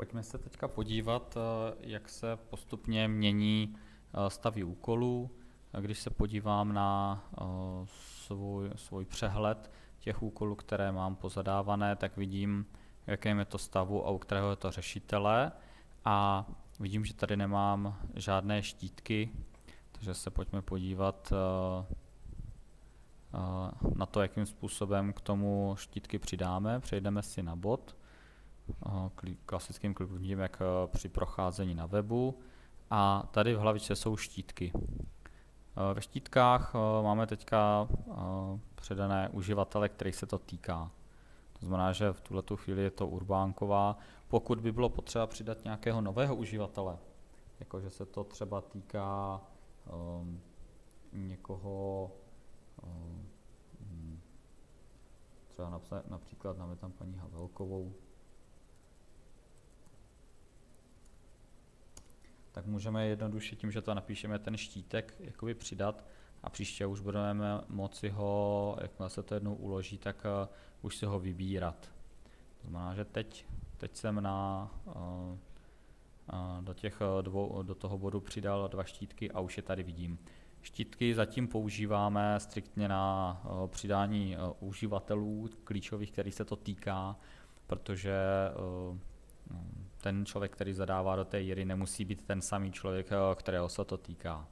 Pojďme se teďka podívat, jak se postupně mění stavy úkolů. Když se podívám na svůj přehled těch úkolů, které mám pozadávané, tak vidím, v jakém je to stavu a u kterého je to řešitele. A vidím, že tady nemám žádné štítky, takže se pojďme podívat na to, jakým způsobem k tomu štítky přidáme. Přejdeme si na bod, klasickým kliknutím, jak při procházení na webu. A tady v hlavičce jsou štítky. Ve štítkách máme teďka předané uživatele, kterých se to týká. To znamená, že v tuhletu chvíli je to Urbánková. Pokud by bylo potřeba přidat nějakého nového uživatele, jakože se to třeba týká někoho, třeba například máme tam paní Havelkovou, tak můžeme jednoduše tím, že to napíšeme ten štítek, jakoby přidat a příště už budeme moci ho, jakmile se to jednou uloží, tak už si ho vybírat. To znamená, že teď jsem do toho bodu přidal 2 štítky a už je tady vidím. Štítky zatím používáme striktně na přidání uživatelů klíčových, který se to týká, protože ten člověk, který zadává do té jiry, nemusí být ten samý člověk, kterého se to týká.